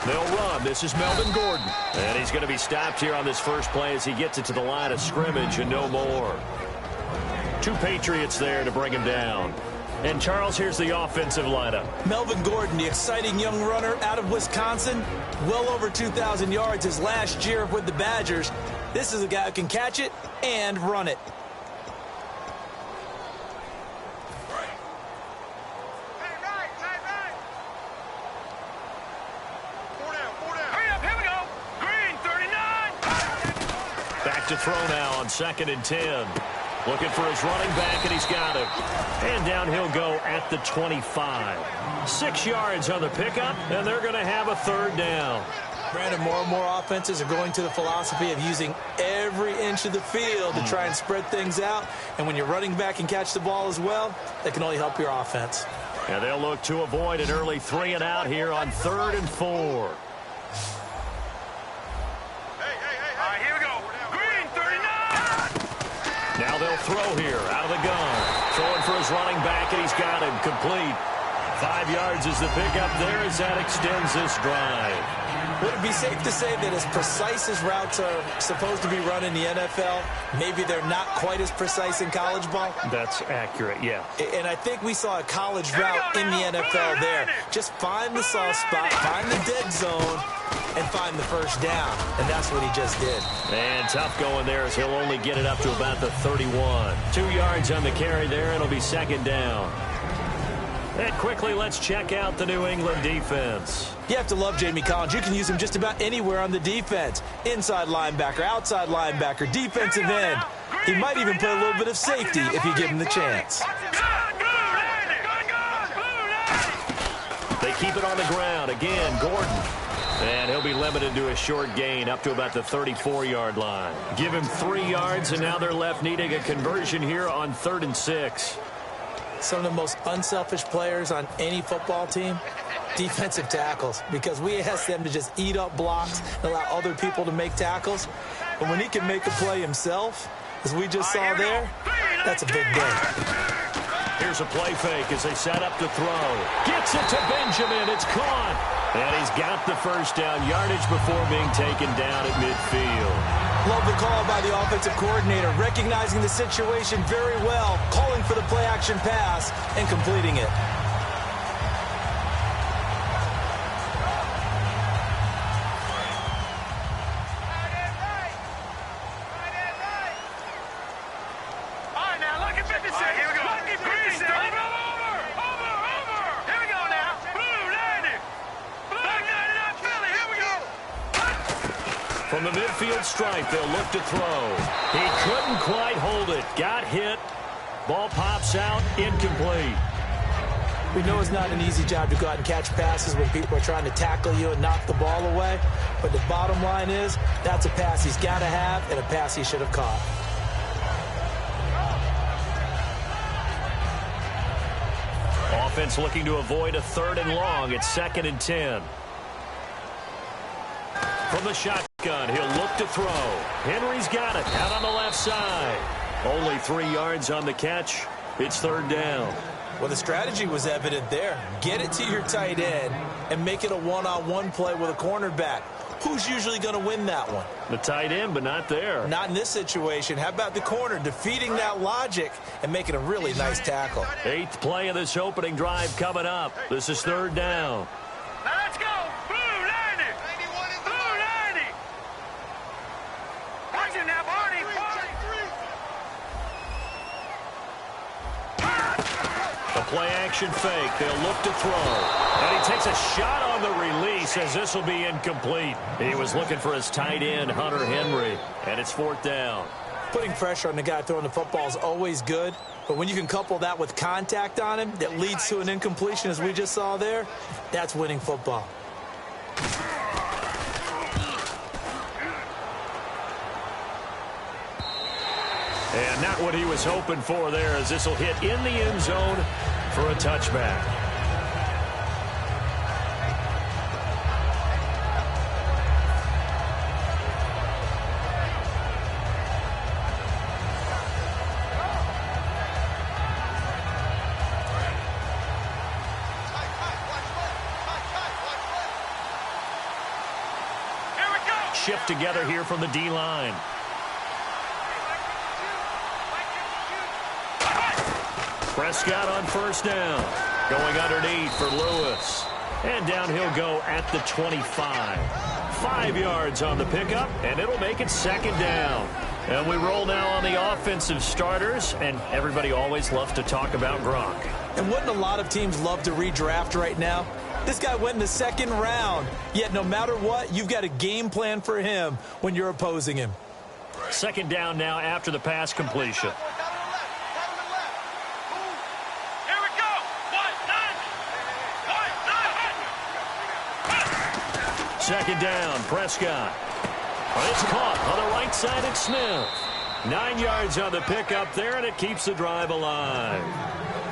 They'll run. This is Melvin Gordon. And he's going to be stopped here on this first play as he gets it to the line of scrimmage and no more. 2 Patriots there to bring him down. And, Charles, here's the offensive lineup. Melvin Gordon, the exciting young runner out of Wisconsin. Well over 2,000 yards his last year with the Badgers. This is a guy who can catch it and run it. Back to throw now on 2nd and 10. Looking for his running back, and he's got him. And down he'll go at the 25. 6 yards on the pickup, and they're going to have a 3rd down. Brandon, more and more offenses are going to the philosophy of using every inch of the field to try and spread things out. And when you're running back and catch the ball as well, that can only help your offense. And they'll look to avoid an early 3 and out here on 3rd and 4. Now they'll throw here out of the gun. Throwing for his running back, and he's got him complete. 5 yards is the pickup there as that extends this drive. Would it be safe to say that as precise as routes are supposed to be run in the NFL, maybe they're not quite as precise in college ball? That's accurate, yeah. And I think we saw a college route in the NFL there. Just find the soft spot, find the dead zone, and find the first down. And that's what he just did. And tough going there as he'll only get it up to about the 31. 2 yards on the carry there, and it'll be 2nd down. And quickly, let's check out the New England defense. You have to love Jamie Collins. You can use him just about anywhere on the defense. Inside linebacker, outside linebacker, defensive end. He might even play a little bit of safety if you give him the chance. They keep it on the ground. Again, Gordon. And he'll be limited to a short gain up to about the 34-yard line. Give him 3 yards, and now they're left needing a conversion here on 3rd and 6. Some of the most unselfish players on any football team, defensive tackles, because we ask them to just eat up blocks and allow other people to make tackles. But when he can make a play himself, as we just saw there, that's a big day. Here's a play fake as they set up to throw. Gets it to Benjamin. It's caught. And he's got the first down yardage before being taken down at midfield. Love the call by the offensive coordinator, recognizing the situation very well, calling for the play-action pass and completing it. From the midfield stripe, they'll look to throw. He couldn't quite hold it. Got hit. Ball pops out. Incomplete. We know it's not an easy job to go out and catch passes when people are trying to tackle you and knock the ball away. But the bottom line is, that's a pass he's got to have and a pass he should have caught. Offense looking to avoid a 3rd and long. It's 2nd and 10. From the shotgun, he'll look to throw. Henry's got it out on the left side. Only 3 yards on the catch. It's 3rd down. Well, the strategy was evident there. Get it to your tight end and make it a one-on-one play with a cornerback. Who's usually going to win that one? The tight end, but not there. Not in this situation. How about the corner defeating that logic and making a really nice tackle? 8th play of this opening drive coming up. This is 3rd down. Now let's go. Blue 90. Blue 90. Watch it now, Barney. The play-action fake. They'll look to throw. And he takes a shot on the release as this will be incomplete. He was looking for his tight end, Hunter Henry. And it's 4th down. Putting pressure on the guy throwing the football is always good. But when you can couple that with contact on him that leads to an incompletion, as we just saw there, that's winning football. And not what he was hoping for there, as this will hit in the end zone for a touchback. shift together here from the D-line. Prescott on first down. Going underneath for Lewis. And down he'll go at the 25. 5 yards on the pickup, and it'll make it second down. And we roll now on the offensive starters, and everybody always loves to talk about Gronk. And wouldn't a lot of teams love to redraft right now? This guy went in the second round, yet no matter what, you've got a game plan for him when you're opposing him. Second down now after the pass completion. Here we go. Second down, Prescott. It's caught on the right side at Smith. 9 yards on the pickup there, and it keeps the drive alive.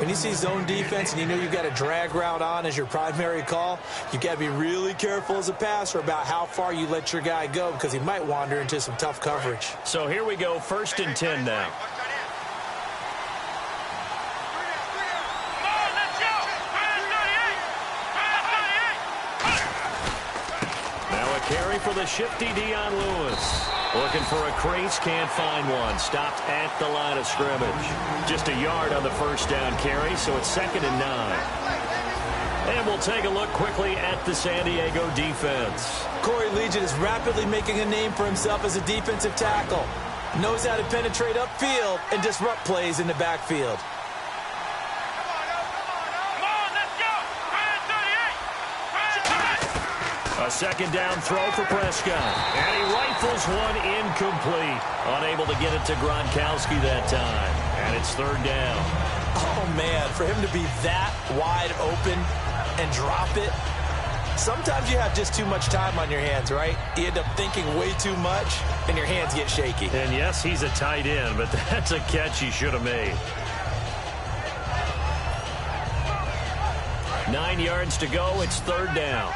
When you see zone defense and you know you've got a drag route on as your primary call, you've got to be really careful as a passer about how far you let your guy go because he might wander into some tough coverage. So here we go, 1st and 10 now. Now a carry for the shifty Dion Lewis. Looking for a crease, can't find one. Stopped at the line of scrimmage. Just a yard on the first down carry, so it's 2nd and 9. And we'll take a look quickly at the San Diego defense. Corey Legion is rapidly making a name for himself as a defensive tackle. Knows how to penetrate upfield and disrupt plays in the backfield. A second down throw for Prescott. And he rifles one incomplete. Unable to get it to Gronkowski that time. And it's 3rd down. Oh, man, for him to be that wide open and drop it. Sometimes you have just too much time on your hands, right? You end up thinking way too much, and your hands get shaky. And yes, he's a tight end, but that's a catch he should have made. 9 yards to go. It's 3rd down.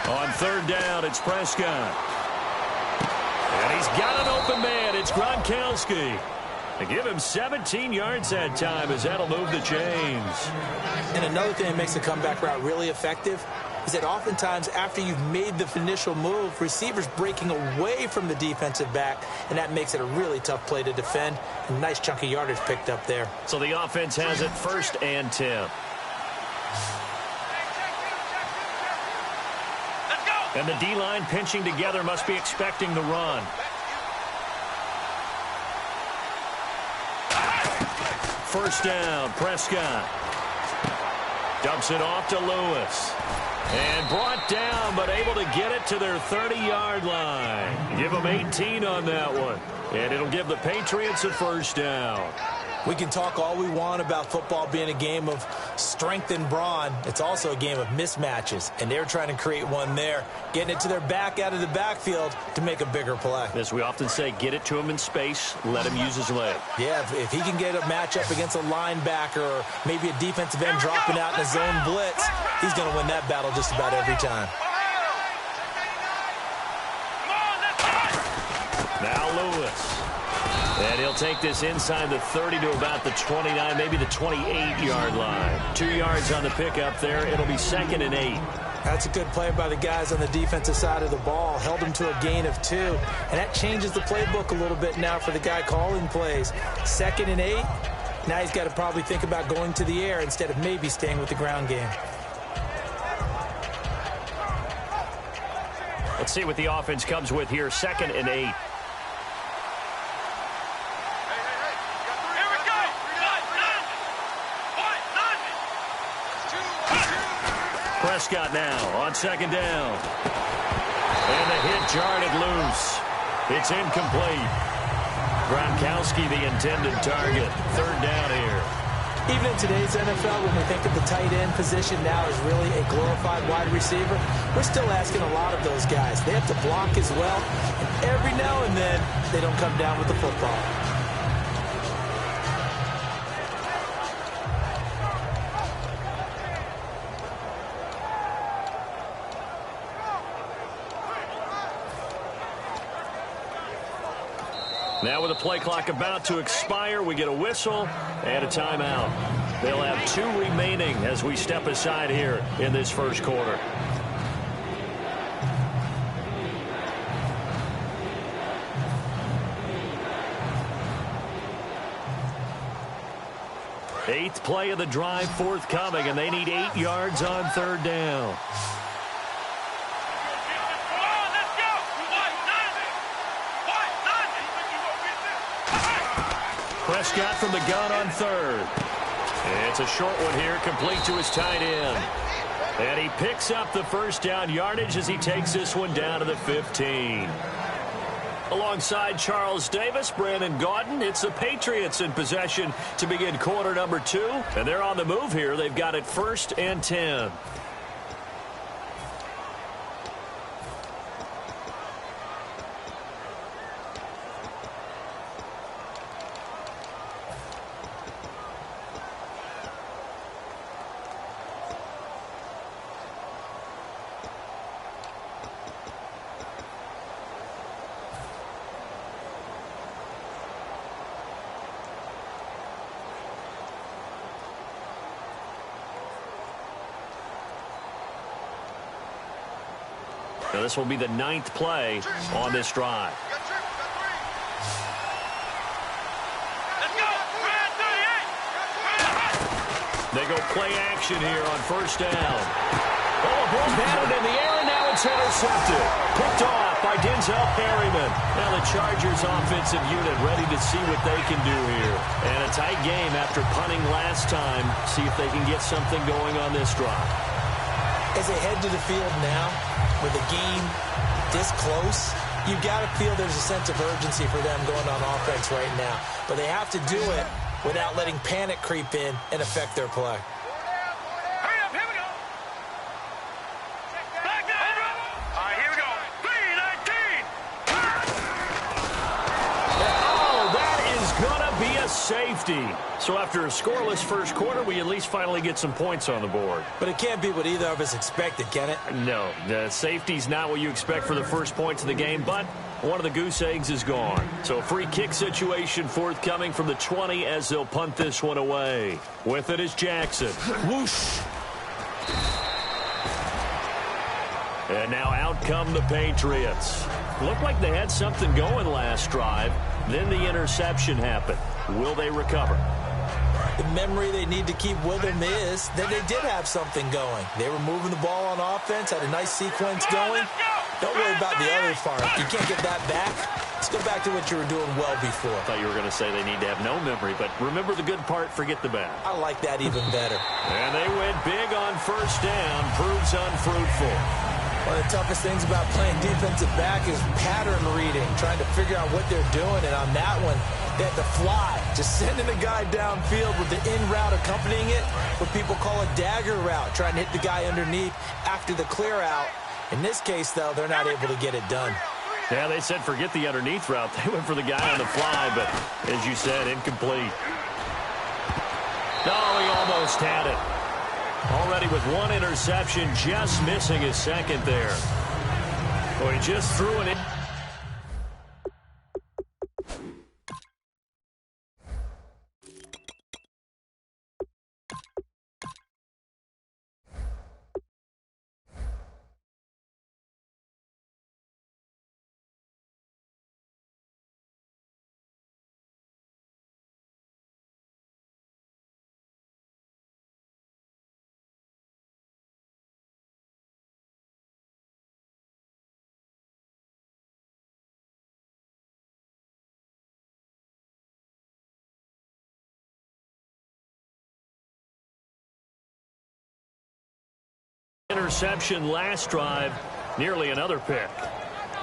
On 3rd down, it's Prescott. And he's got an open man. It's Gronkowski. They give him 17 yards that time as that'll move the chains. And another thing that makes the comeback route really effective is that oftentimes after you've made the initial move, receivers breaking away from the defensive back, and that makes it a really tough play to defend. A nice chunk of yardage picked up there. So the offense has it 1st and 10. And the D-line pinching together must be expecting the run. First down, Prescott. Dumps it off to Lewis. And brought down, but able to get it to their 30-yard line. Give them 18 on that one. And it'll give the Patriots a 1st down. We can talk all we want about football being a game of strength and brawn. It's also a game of mismatches, and they're trying to create one there, getting it to their back out of the backfield to make a bigger play. As we often say, get it to him in space, let him use his leg. Yeah, if he can get a matchup against a linebacker or maybe a defensive end dropping out in a zone blitz, he's going to win that battle just about every time. Now Lewis. And he'll take this inside the 30 to about the 29, maybe the 28-yard line. 2 yards on the pickup there. It'll be 2nd and 8. That's a good play by the guys on the defensive side of the ball. Held him to a gain of 2. And that changes the playbook a little bit now for the guy calling plays. 2nd and 8. Now he's got to probably think about going to the air instead of maybe staying with the ground game. Let's see what the offense comes with here. 2nd and 8. Prescott now on 2nd down. And the hit jarred it loose. It's incomplete. Gronkowski the intended target. 3rd down here. Even in today's NFL, when we think of the tight end position now as really a glorified wide receiver, we're still asking a lot of those guys. They have to block as well. And every now and then, they don't come down with the football. Now with the play clock about to expire, we get a whistle and a timeout. They'll have 2 remaining as we step aside here in this first quarter. Eighth play of the drive forthcoming, and they need 8 yards on 3rd down. Prescott from the gun on 3rd. It's a short one here, complete to his tight end. And he picks up the first down yardage as he takes this one down to the 15. Alongside Charles Davis, Brandon Gaudin, it's the Patriots in possession to begin quarter number 2. And they're on the move here. They've got it 1st and 10. Now this will be the 9th play on this drive. They go play action here on 1st down. Oh, a ball batted in the air, and now it's intercepted. Picked off by Denzel Perryman. Now the Chargers offensive unit ready to see what they can do here. And a tight game after punting last time. See if they can get something going on this drive. As they head to the field now, with the game this close, you've got to feel there's a sense of urgency for them going on offense right now. But they have to do it without letting panic creep in and affect their play. Hurry up, here we go. Back down. All right, here we go. 3-19. Oh, that is going to be a safety. So after a scoreless first quarter, we at least finally get some points on the board. But it can't be what either of us expected, can it? No, the safety's not what you expect for the first points of the game, but one of the goose eggs is gone. So a free kick situation forthcoming from the 20 as they'll punt this one away. With it is Jackson. Whoosh! And now out come the Patriots. Looked like they had something going last drive. Then the interception happened. Will they recover? The memory they need to keep with them is that they did have something going. They were moving the ball on offense, had a nice sequence going. Don't worry about the other part. You can't get that back. Let's go back to what you were doing well before. I thought you were going to say they need to have no memory, but remember the good part, forget the bad. I like that even better. And they went big on 1st down, proves unfruitful. One of the toughest things about playing defensive back is pattern reading, trying to figure out what they're doing. And on that one, they had to fly, just sending the guy downfield with the in route accompanying it, what people call a dagger route, trying to hit the guy underneath after the clear out. In this case, though, they're not able to get it done. Yeah, they said forget the underneath route. They went for the guy on the fly, but as you said, incomplete. Oh, he almost had it. Already with 1 interception, just missing his 2nd there. Well, he just threw it in. Interception last drive, nearly another pick.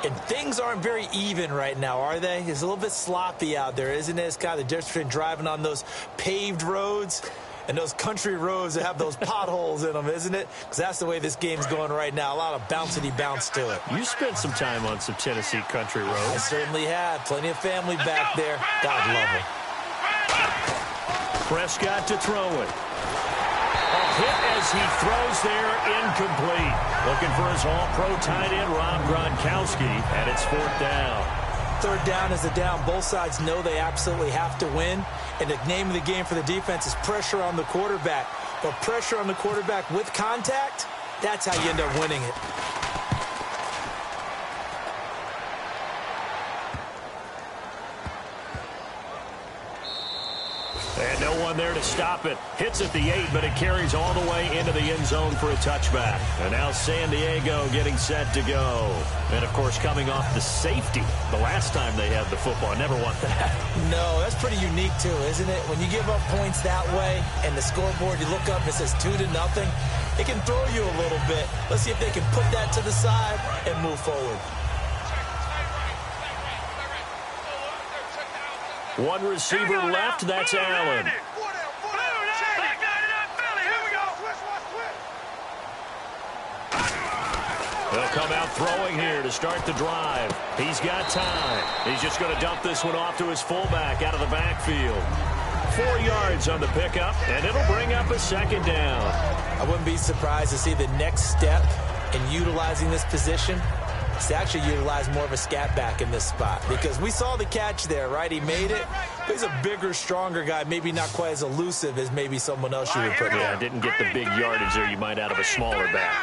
And things aren't very even right now, are they? It's a little bit sloppy out there, isn't it? It's kind of the difference between driving on those paved roads and those country roads that have those potholes in them, isn't it? Because that's the way this game's going right now. A lot of bouncy bounce to it. You spent some time on some Tennessee country roads. I certainly have. Plenty of family back there. God love them. Prescott to throw it. A hit as he throws there, incomplete. Looking for his all-pro tight end, Rob Gronkowski, and it's 4th down. Third down is a down. Both sides know they absolutely have to win. And the name of the game for the defense is pressure on the quarterback. But pressure on the quarterback with contact, that's how you end up winning it. And no one there to stop it. Hits at the 8, but it carries all the way into the end zone for a touchback. And now San Diego getting set to go. And, of course, coming off the safety the last time they had the football. I never want that. No, that's pretty unique, too, isn't it? When you give up points that way and the scoreboard, you look up and it says 2-0, it can throw you a little bit. Let's see if they can put that to the side and move forward. One receiver left. That's Allen. They'll come out throwing here to start the drive. He's got time. He's just going to dump this one off to his fullback out of the backfield. 4 yards on the pickup, and it'll bring up a second down. I wouldn't be surprised to see the next step in utilizing this position is to actually utilize more of a scat back in this spot, because we saw the catch there, right? He made it, but he's a bigger, stronger guy, maybe not quite as elusive as maybe someone else you would put there. Yeah, didn't get the big yardage there you might out of a smaller back.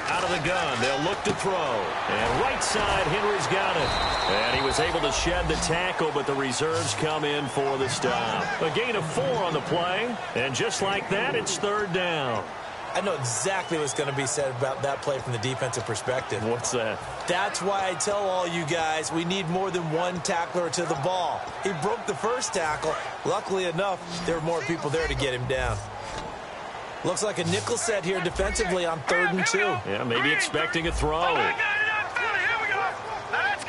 Out of the gun, they'll look to throw. And right side, Henry's got it. And he was able to shed the tackle, but the reserves come in for the stop. A gain of 4 on the play, and just like that, it's third down. I know exactly what's going to be said about that play from the defensive perspective. What's that? That's why I tell all you guys we need more than one tackler to the ball. He broke the first tackle. Luckily enough, there were more people there to get him down. Looks like a nickel set here defensively on 3rd and 2. Yeah, maybe expecting a throw.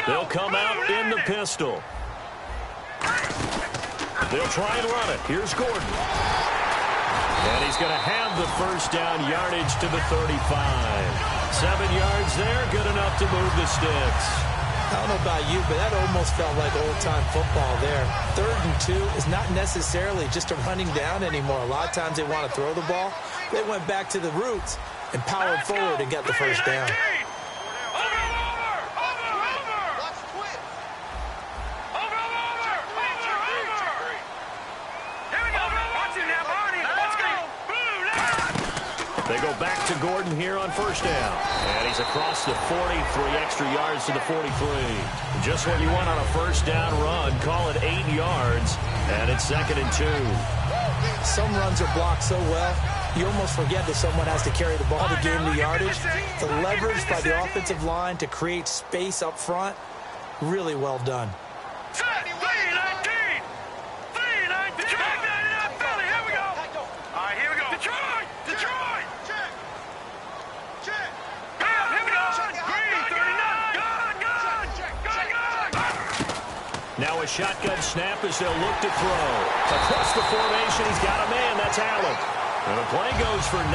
They'll come out in the pistol. They'll try and run it. Here's Gordon. And he's going to have the first down, yardage to the 35. 7 yards there, good enough to move the sticks. I don't know about you, but that almost felt like old-time football there. 3rd and 2 is not necessarily just a running down anymore. A lot of times they want to throw the ball. They went back to the roots and powered forward and got the first down. They go back to Gordon here on first down. And he's across the 40, 3 extra yards to the 43. Just what you want on a first down run. Call it 8 yards. And it's 2nd and 2. Some runs are blocked so well, you almost forget that someone has to carry the ball to gain the yardage. The leverage by the offensive line to create space up front, really well done. Now a shotgun snap as they'll look to throw. Across the formation, he's got a man. That's Allen. And the play goes for 19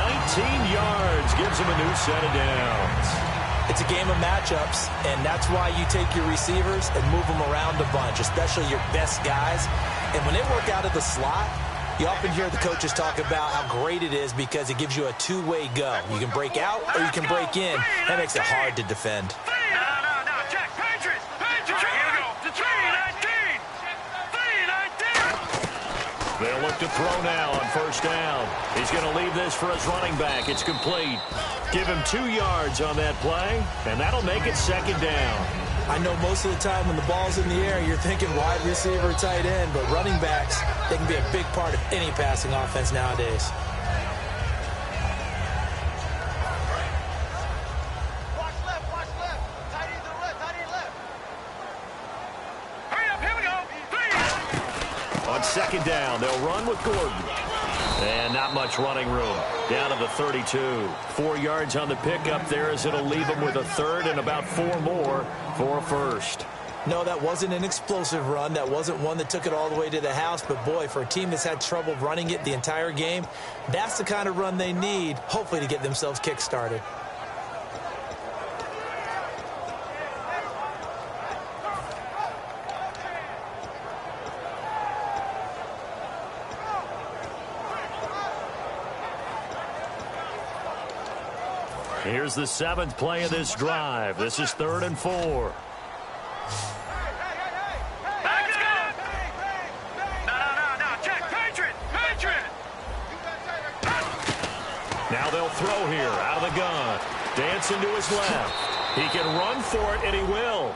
yards. Gives him a new set of downs. It's a game of matchups, and that's why you take your receivers and move them around a bunch, especially your best guys. And when they work out of the slot, you often hear the coaches talk about how great it is because it gives you a two-way go. You can break out or you can break in. That makes it hard to defend. They'll look to throw now on first down. He's going to leave this for his running back. It's complete. Give him 2 yards on that play, and that'll make it 2nd down. I know most of the time when the ball's in the air, you're thinking wide receiver, tight end, but running backs, they can be a big part of any passing offense nowadays. Watch left. Tight end to the left, tight end left. Hurry up, here we go. On 2nd down, they'll run with Gordon. And not much running room. Down to the 32. 4 yards on the pickup there as it'll leave them with a 3rd and about 4 more for a first. No, that wasn't an explosive run. That wasn't one that took it all the way to the house. But, boy, for a team that's had trouble running it the entire game, that's the kind of run they need, hopefully, to get themselves kick-started. Here's the 7th play of this drive. This is 3rd and 4. Now they'll throw here out of the gun. Dancing to his left. He can run for it, and he will.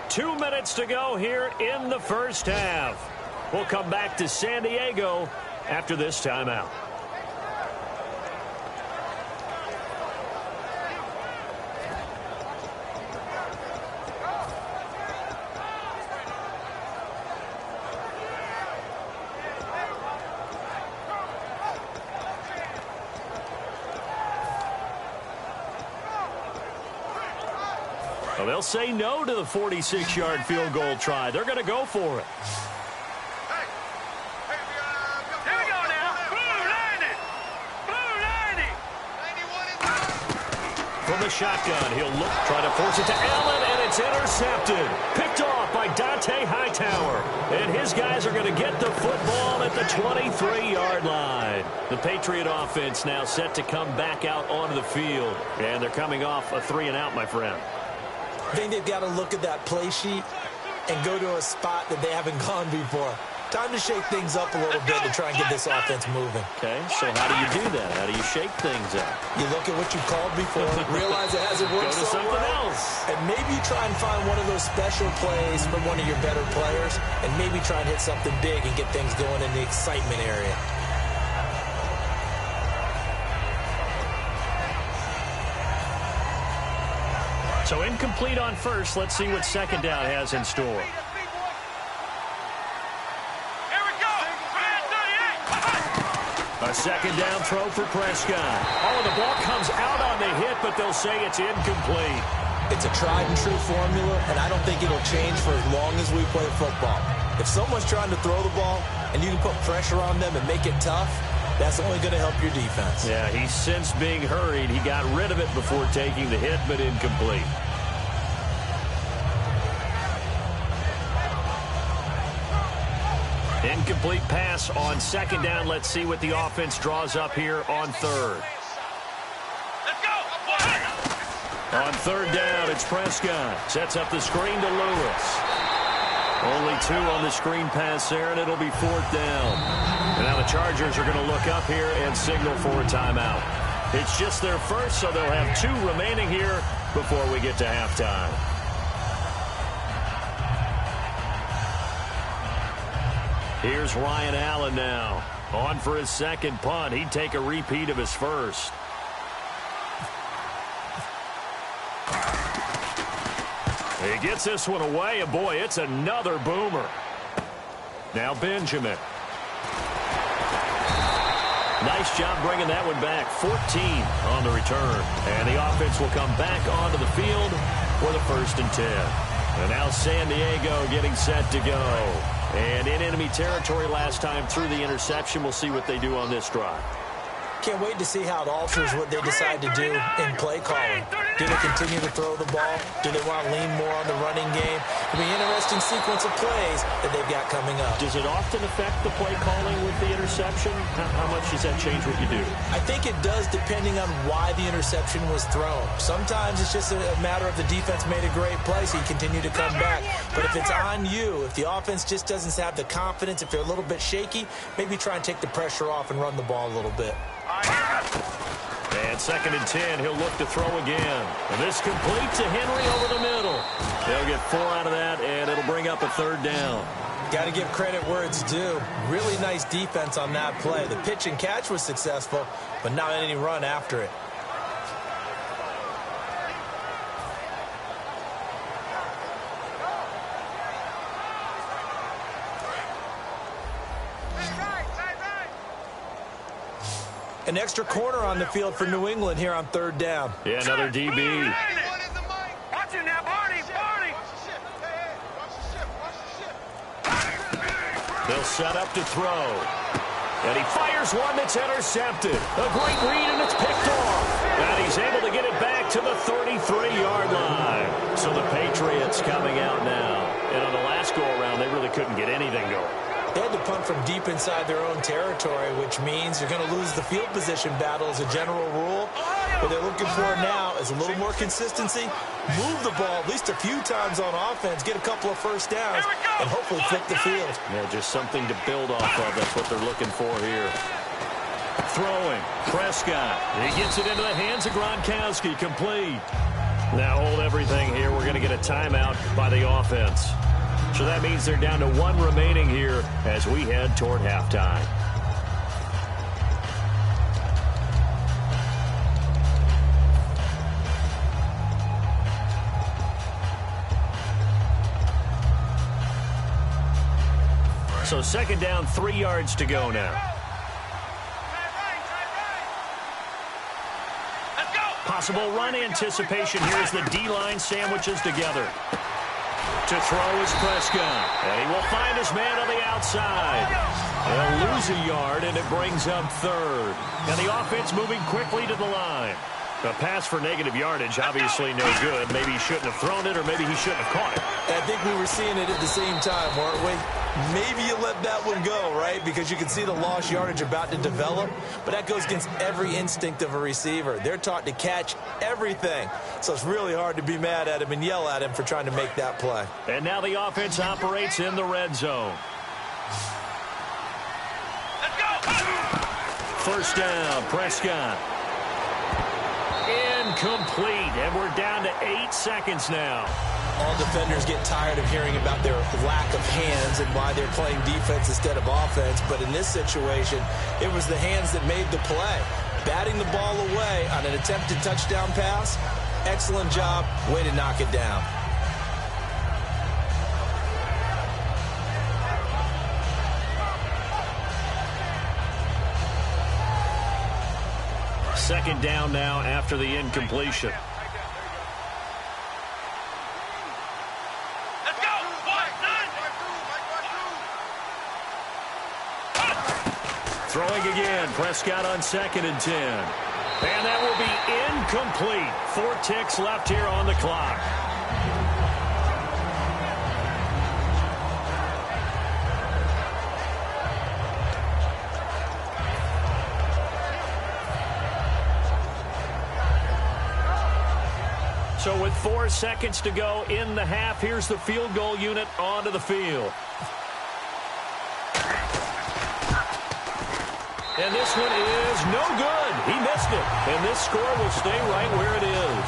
2 minutes to go here in the first half. We'll come back to San Diego after this timeout. Well, they'll say no to the 46-yard field goal try. They're going to go for it. Here we go now. Blue 90. From the shotgun, he'll look, try to force it to Allen, and it's intercepted. Picked off by Dante Hightower. And his guys are going to get the football at the 23-yard line. The Patriot offense now set to come back out onto the field. And they're coming off a 3-and-out, my friend. I think they've got to look at that play sheet and go to a spot that they haven't gone before. Time to shake things up a little bit to try and get this offense moving. Okay, so how do you do that? How do you shake things up? You look at what you called before, realize it hasn't worked Go to so something well, else. and maybe you try and find one of those special plays from one of your better players, and maybe try and hit something big and get things going in the excitement area. So incomplete on first. Let's see what second down has in store. Here we go. 38. A second down throw for Prescott. Oh, the ball comes out on the hit, but they'll say it's incomplete. It's a tried-and-true formula, and I don't think it'll change for as long as we play football. If someone's trying to throw the ball and you can put pressure on them and make it tough, that's only going to help your defense. Yeah, he's since being hurried. He got rid of it before taking the hit, but incomplete. Incomplete pass on second down. Let's see what the offense draws up here on third. Let's go. On third down, it's Prescott. Sets up the screen to Lewis. Only 2 on the screen pass there, and it'll be 4th down. And now the Chargers are going to look up here and signal for a timeout. It's just their first, so they'll have 2 remaining here before we get to halftime. Here's Ryan Allen now. On for his second punt. He'd take a repeat of his first. He gets this one away, and boy, it's another boomer. Now Benjamin. Nice job bringing that one back. 14 on the return. And the offense will come back onto the field for the 1st and 10. And now San Diego getting set to go. And in enemy territory last time through the interception. We'll see what they do on this drive. Can't wait to see how it alters what they decide to do in play calling. Do they continue to throw the ball? Do they want to lean more on the running game? It'll be an interesting sequence of plays that they've got coming up. Does it often affect the play calling with the interception? How much does that change what you do? I think it does, depending on why the interception was thrown. Sometimes it's just a matter of the defense made a great play, so you continue to come back. But if it's on you, if the offense just doesn't have the confidence, if they're a little bit shaky, maybe try and take the pressure off and run the ball a little bit. And 2nd and 10, he'll look to throw again. And this complete to Henry over the middle. They'll get 4 out of that, and it'll bring up a 3rd down. Got to give credit where it's due. Really nice defense on that play. The pitch and catch was successful, but not any run after it. An extra corner on the field for New England here on 3rd down. Yeah, another DB. Watch it now, Barney. They'll set up to throw. And he fires one that's intercepted. A great read, and it's picked off. And he's able to get it back to the 33-yard line. So the Patriots coming out now. And on the last go-around, they really couldn't get anything going. They had to punt from deep inside their own territory, which means you're going to lose the field position battle as a general rule. What they're looking for now is a little more consistency, move the ball at least a few times on offense, get a couple of first downs, and hopefully flip the field. Yeah, just something to build off of. That's what they're looking for here. Throwing, Prescott. He gets it into the hands of Gronkowski, complete. Now hold everything here. We're going to get a timeout by the offense. So that means they're down to 1 remaining here as we head toward halftime. So second down, 3 yards to go now. Possible run anticipation here as the D-line sandwiches together. To throw is Prescott. And he will find his man on the outside. They'll lose a yard, and it brings up third. And the offense moving quickly to the line. A pass for negative yardage, obviously no good. Maybe he shouldn't have thrown it, or maybe he shouldn't have caught it. I think we were seeing it at the same time, weren't we? Maybe you let that one go, right? Because you can see the lost yardage about to develop. But that goes against every instinct of a receiver. They're taught to catch everything. So it's really hard to be mad at him and yell at him for trying to make that play. And now the offense operates in the red zone. Let's go. First down, Prescott. Incomplete, and we're down to 8 seconds now. All defenders get tired of hearing about their lack of hands and why they're playing defense instead of offense. But in this situation, it was the hands that made the play. Batting the ball away on an attempted touchdown pass, excellent job, way to knock it down. Second down now after the incompletion. Let's go. Throwing again, Prescott on 2nd and 10. And that will be incomplete. 4 ticks left here on the clock. So with 4 seconds to go in the half, here's the field goal unit onto the field. And this one is no good. He missed it. And this score will stay right where it is.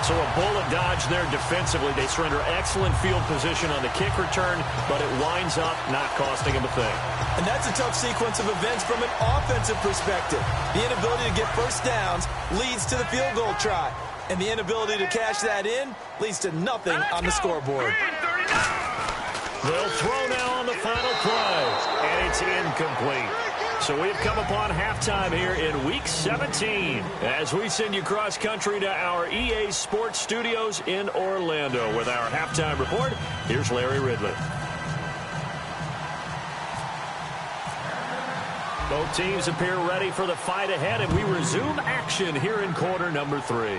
So a bullet dodge there defensively. They surrender excellent field position on the kick return, but it winds up not costing them a thing. And that's a tough sequence of events from an offensive perspective. The inability to get first downs leads to the field goal try. And the inability to cash that in leads to nothing on the scoreboard. They'll throw now on the final play, and it's incomplete. So we've come upon halftime here in Week 17 as we send you cross-country to our EA Sports Studios in Orlando with our halftime report. Here's Larry Ridley. Both teams appear ready for the fight ahead, and we resume action here in quarter number 3.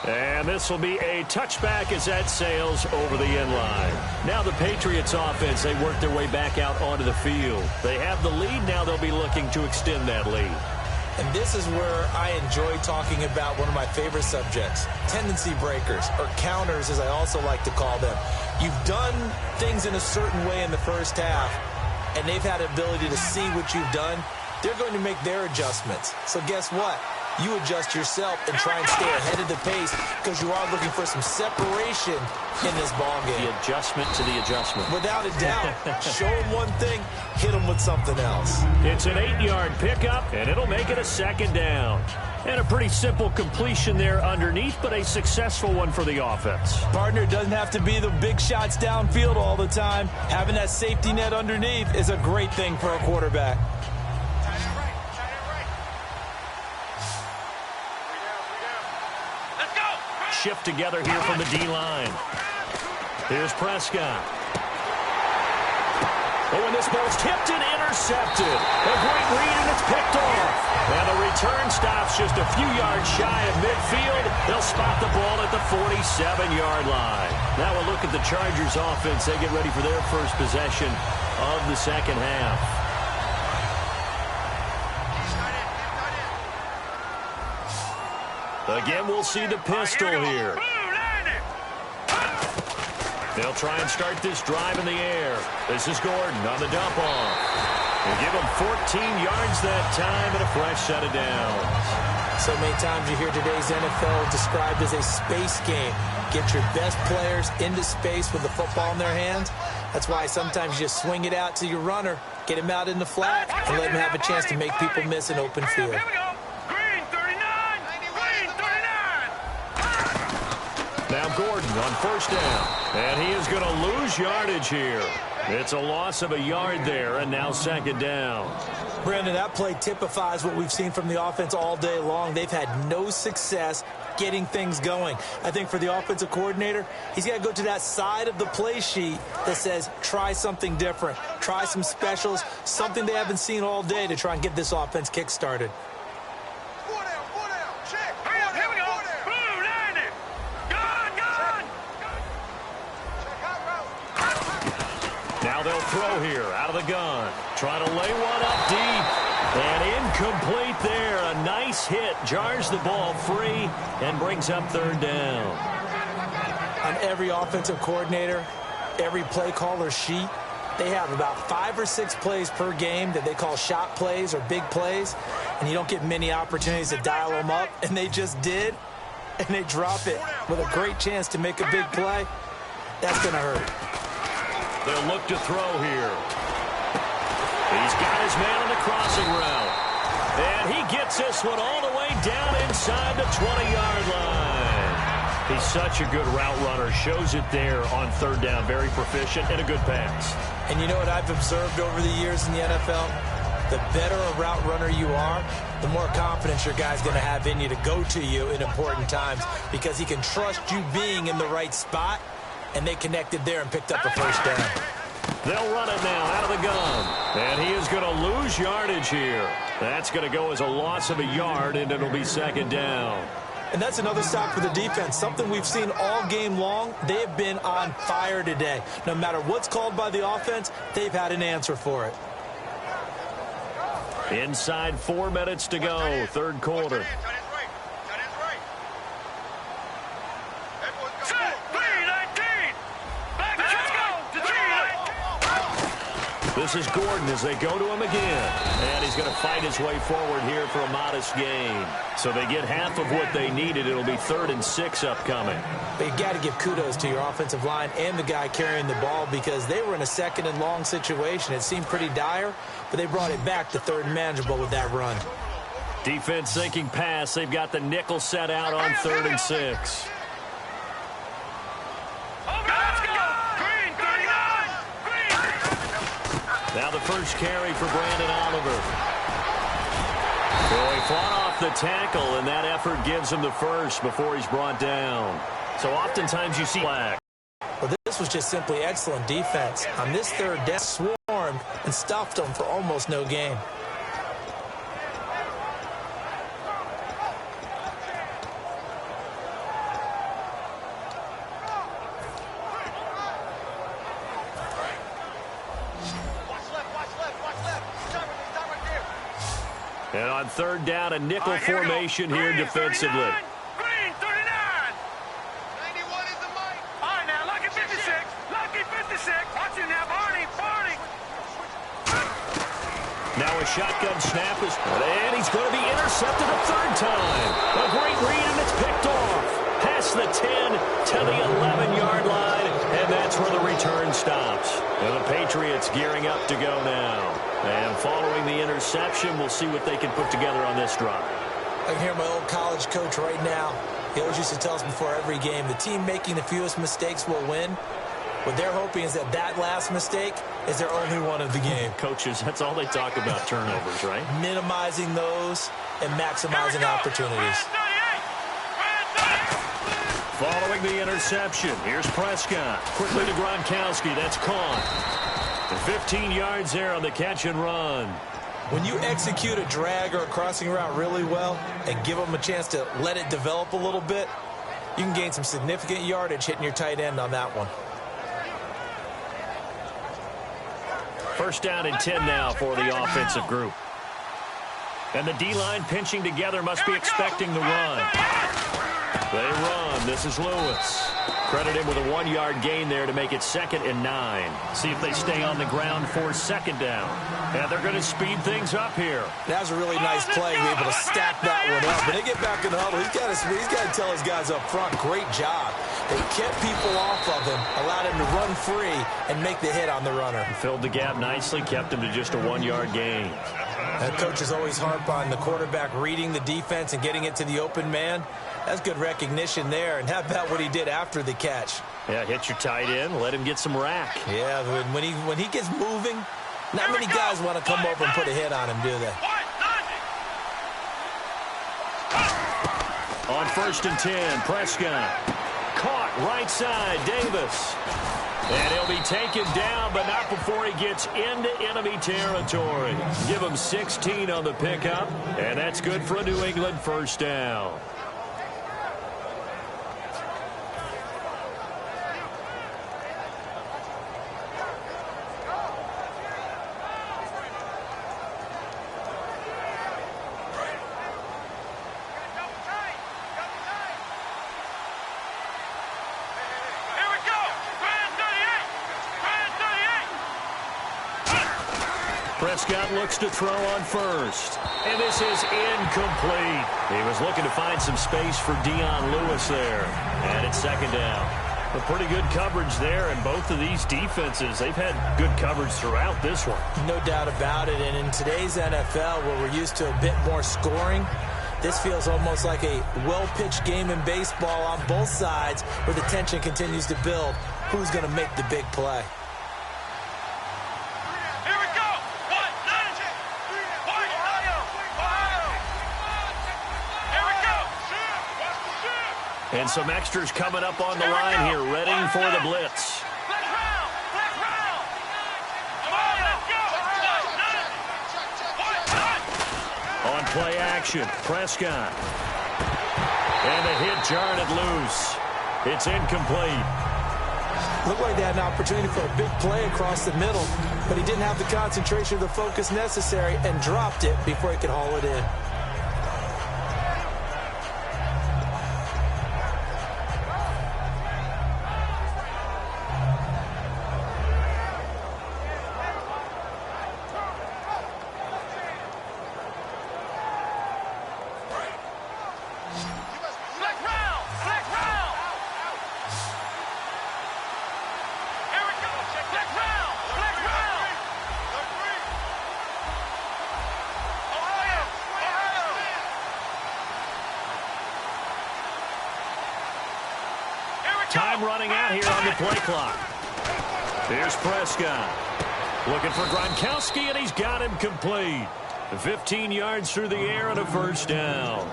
And this will be a touchback as that sails over the end line. Now the Patriots offense, they work their way back out onto the field. They have the lead. Now they'll be looking to extend that lead. And this is where I enjoy talking about one of my favorite subjects, tendency breakers, or counters as I also like to call them. You've done things in a certain way in the first half, and they've had the ability to see what you've done. They're going to make their adjustments. So guess what? You adjust yourself and try and stay ahead of the pace because you are looking for some separation in this ballgame. The adjustment to the adjustment. Without a doubt. Show them one thing, hit them with something else. It's an 8-yard pickup, and it'll make it a second down. And a pretty simple completion there underneath, but a successful one for the offense. Partner, doesn't have to be the big shots downfield all the time. Having that safety net underneath is a great thing for a quarterback. Shift together here from the D-line. Here's Prescott. Oh, and this ball's tipped and intercepted. A great read, and it's picked off. And the return stops just a few yards shy of midfield. They'll spot the ball at the 47-yard line. Now a look at the Chargers offense. They get ready for their first possession of the second half. Again, we'll see the pistol here. They'll try and start this drive in the air. This is Gordon on the dump off. They give him 14 yards that time and a fresh set of downs. So many times you hear today's NFL described as a space game. Get your best players into space with the football in their hands. That's why sometimes you just swing it out to your runner, get him out in the flat, and let him have a chance to make people miss an open field. Here we go. Green 39. Green 39. Now Gordon on first down. And he is going to lose yardage here. It's a loss of a yard there, and now second down. Brandon, that play typifies what we've seen from the offense all day long. They've had no success getting things going. I think for the offensive coordinator, he's got to go to that side of the play sheet that says try something different, try some specials, something they haven't seen all day to try and get this offense kick-started. Here we go. Blue 90. Gone. Now they'll throw here out of the gun. Trying to lay one up deep. And incomplete there. A nice hit. Jars the ball free and brings up third down. On every offensive coordinator, every play caller sheet, they have about 5 or 6 plays per game that they call shot plays or big plays, and you don't get many opportunities to dial them up, and they just did, and they drop it with a great chance to make a big play. That's going to hurt. They'll look to throw here. He's got his man on the crossing route. And he gets this one all the way down inside the 20-yard line. He's such a good route runner. Shows it there on third down. Very proficient and a good pass. And you know what I've observed over the years in the NFL? The better a route runner you are, the more confidence your guy's going to have in you to go to you in important times because he can trust you being in the right spot, and they connected there and picked up a first down. They'll run it now out of the gun. And he is going to lose yardage here. That's going to go as a loss of a yard, and it'll be second down. And that's another stop for the defense, something we've seen all game long. They have been on fire today. No matter what's called by the offense, they've had an answer for it. Inside 4 minutes to go, third quarter. This is Gordon as they go to him again. And he's going to fight his way forward here for a modest gain. So they get half of what they needed. It'll be 3rd and 6 upcoming. But you got to give kudos to your offensive line and the guy carrying the ball because they were in a 2nd and long situation. It seemed pretty dire, but they brought it back to 3rd and manageable with that run. Defense thinking pass. They've got the nickel set out on 3rd and 6. Now the first carry for Brandon Oliver. So he fought off the tackle, and that effort gives him the first before he's brought down. So oftentimes you see flag. Well, this was just simply excellent defense. On this third down, swarmed and stuffed them for almost no gain. And on third down, a nickel formation here defensively. Green 39. 91 is the mic. All right, now, lucky 56. Lucky 56. Watch it now, Barney. Now a shotgun snap is, and he's going to be intercepted a 3rd time. A great read, and it's picked off. Past the 10 to the 11-yard line, and that's where the return stops. And the Patriots gearing up to go now. And following the interception, we'll see what they can put together on this drive. I can hear my old college coach right now. He always used to tell us before every game, the team making the fewest mistakes will win. What they're hoping is that that last mistake is their only one of the game. Coaches, that's all they talk about, turnovers, right? Minimizing those and maximizing opportunities. Following the interception, here's Prescott. Quickly to Gronkowski, that's caught. 15 yards there on the catch and run. When you execute a drag or a crossing route really well and give them a chance to let it develop a little bit, you can gain some significant yardage hitting your tight end on that one. First down and 10 now for the offensive group. And the D-line pinching together must be expecting the run. They run. This is Lewis. Credit him with a 1-yard gain there to make it 2nd and 9. See if they stay on the ground for 2nd down. And they're going to speed things up here. That was a really nice play, be able to stack that one up. When they get back in the huddle, he's got to tell his guys up front, great job. They kept people off of him, allowed him to run free and make the hit on the runner. Filled the gap nicely, kept him to just a 1-yard gain. And coaches always harp on the quarterback reading the defense and getting it to the open man. That's good recognition there. And how about what he did after the catch? Yeah, hit your tight end, let him get some rack. Yeah, when he gets moving, not many guys want to come over and put a hit on him, do they? On 1st and 10, Prescott. Caught right side, Davis. And he'll be taken down, but not before he gets into enemy territory. Give him 16 on the pickup, and that's good for a New England 1st down. Prescott looks to throw on 1st. And this is incomplete. He was looking to find some space for Dion Lewis there. And it's 2nd down. A pretty good coverage there, and both of these defenses, they've had good coverage throughout this one. No doubt about it. And in today's NFL, where we're used to a bit more scoring, this feels almost like a well-pitched game in baseball on both sides where the tension continues to build. Who's going to make the big play? And some extras coming up on the line here, ready for the blitz. On play action, Prescott. And the hit jarred it loose. It's incomplete. Looked like they had an opportunity for a big play across the middle, but he didn't have the concentration or the focus necessary and dropped it before he could haul it in. Time running out here on the play clock. Here's Prescott. Looking for Gronkowski, and he's got him complete. 15 yards through the air and a 1st down.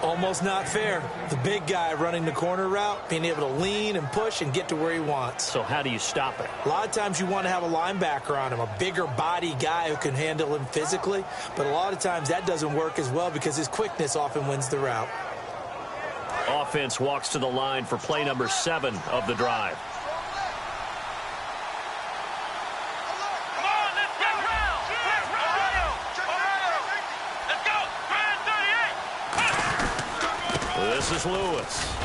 Almost not fair. The big guy running the corner route, being able to lean and push and get to where he wants. So how do you stop it? A lot of times you want to have a linebacker on him, a bigger body guy who can handle him physically. But a lot of times that doesn't work as well because his quickness often wins the route. Offense walks to the line for play number 7 of the drive. This is Lewis.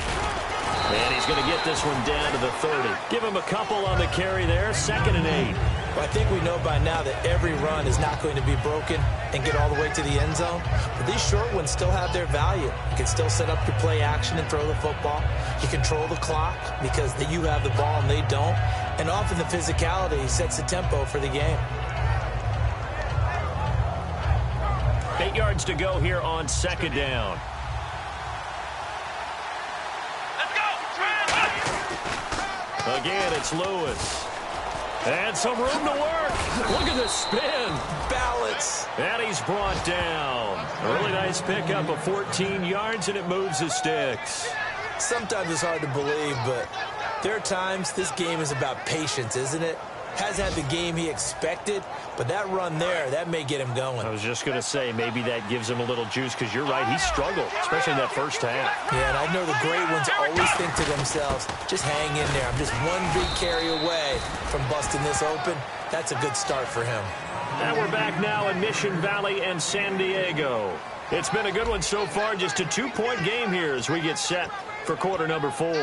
And he's going to get this one down to the 30. Give him a couple on the carry there. 2nd and 8. Well, I think we know by now that every run is not going to be broken and get all the way to the end zone. But these short ones still have their value. You can still set up your play action and throw the football. You control the clock because you have the ball and they don't. And often the physicality sets the tempo for the game. 8 yards to go here on 2nd down. Again, it's Lewis. And some room to work. Look at the spin. Balance. And he's brought down. A really nice pickup of 14 yards, and it moves the sticks. Sometimes it's hard to believe, but there are times this game is about patience, isn't it? Hasn't had the game he expected, but that run there, that may get him going. I was just going to say, maybe that gives him a little juice, because you're right, he struggled, especially in that first half. Yeah, and I know the great ones always think to themselves, just hang in there. I'm just one big carry away from busting this open. That's a good start for him. And we're back now in Mission Valley and San Diego. It's been a good one so far. Just a 2-point game here as we get set for quarter number 4.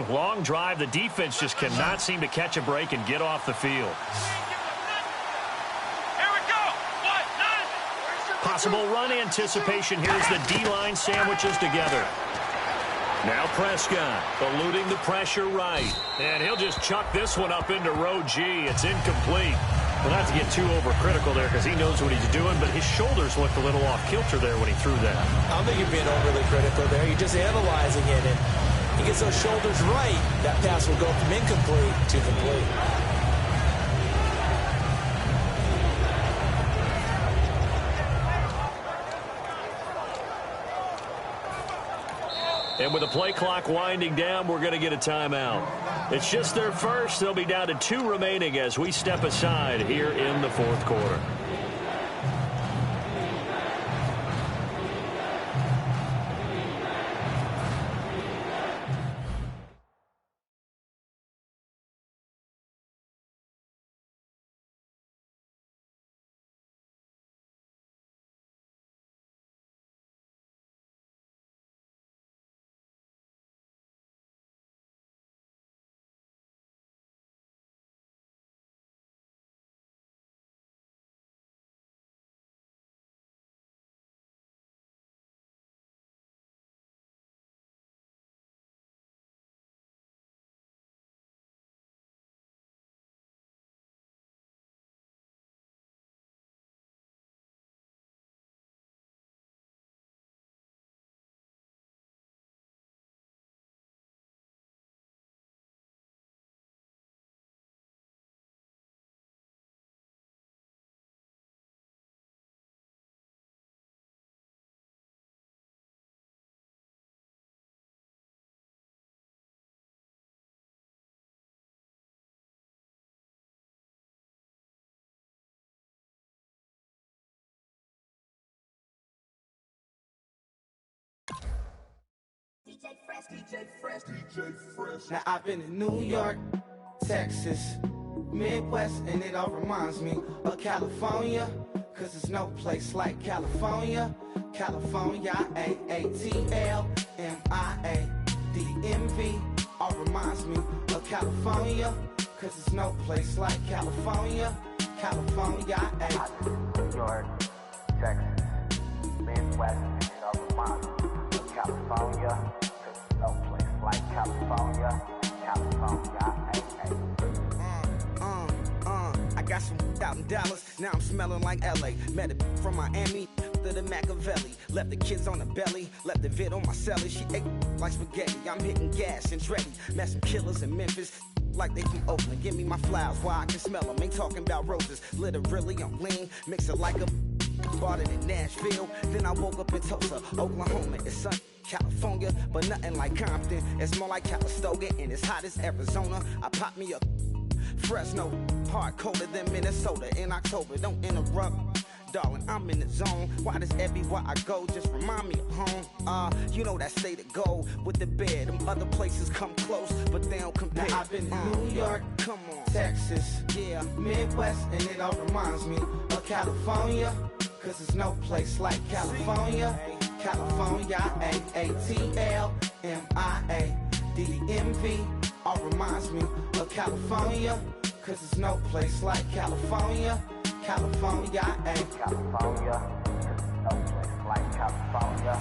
Long drive. The defense just cannot seem to catch a break and get off the field. Here we go. Possible run anticipation. Here's the D-line sandwiches together. Now Prescott eluding the pressure right. And he'll just chuck this one up into row G. It's incomplete. Well, not to get too overcritical there because he knows what he's doing, but his shoulders looked a little off kilter there when he threw that. I don't think you're being overly critical there. You're just analyzing it, and he gets those shoulders right. That pass will go from incomplete to complete. And with the play clock winding down, we're going to get a timeout. It's just their first. They'll be down to 2 remaining as we step aside here in the 4th quarter. Now I've been in New York, Texas, Midwest, and it all reminds me of California, cause there's no place like California. California, A-A-T-L-M-I-A-D-M-V, all reminds me of California, cause there's no place like California. California, New York, Texas, Midwest, and it all reminds me of California, cause there's no place like California. California, I got some out in Dallas, now I'm smelling like LA. Met a from Miami to the Machiavelli. Left the kids on the belly, left the vid on my celly. She ate like spaghetti, I'm hitting gas and Dreddy. Met some killers in Memphis, like they from Oakland. Give me my flowers while I can smell them. Ain't talking about roses, literally I'm lean. Mix it like a bought it in Nashville. Then I woke up in Tulsa, Oklahoma. It's sun, California, but nothing like Compton. It's more like Calistoga, and it's hot as Arizona. I pop me up Fresno, hard colder than Minnesota in October. Don't interrupt, darling, I'm in the zone. Why does everywhere I go just remind me of home? You know that say to go with the bed. Them other places come close, but they don't compare. Now I've been to New York, come on, Texas, yeah, Midwest, and it all reminds me of California, cause there's no place like California. California, A-A-T-L-M-I-A-D-M-V, all reminds me of California, cause there's no place like California. California, California, cause there's no place like California.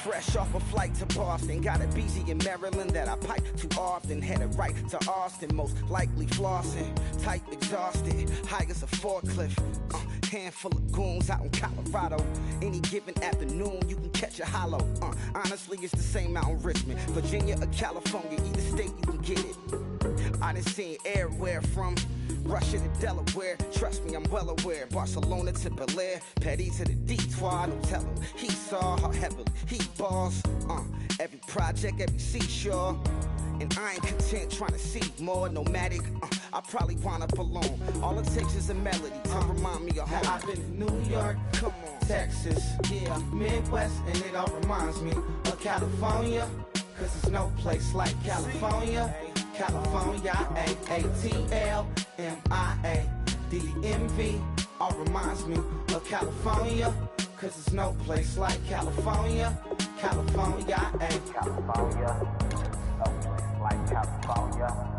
Fresh off a flight to Boston, got a BZ in Maryland that I pipe too often. Headed right to Austin, most likely flossing. Tight, exhausted, high as a forklift. Handful of goons out in Colorado. Any given afternoon, you can catch a hollow. Honestly, it's the same out in Richmond, Virginia or California. Either state, you can get it. I done seen everywhere from Russia to Delaware. Trust me, I'm well aware. Barcelona to Bel Air, Petty to the Detour. Don't tell him he saw how heavily he balls. Every project, every seashore. And I ain't content trying to see more. Nomadic, I probably wind up alone. All it takes is a melody to remind me of home. I've been to New York, Come on. Texas, yeah, Midwest, and it all reminds me of California. Cause there's no place like California. California, A-A-T-L-M-I-A-D-M-V. All reminds me of California. Cause there's no place like California. California, California, no place like California.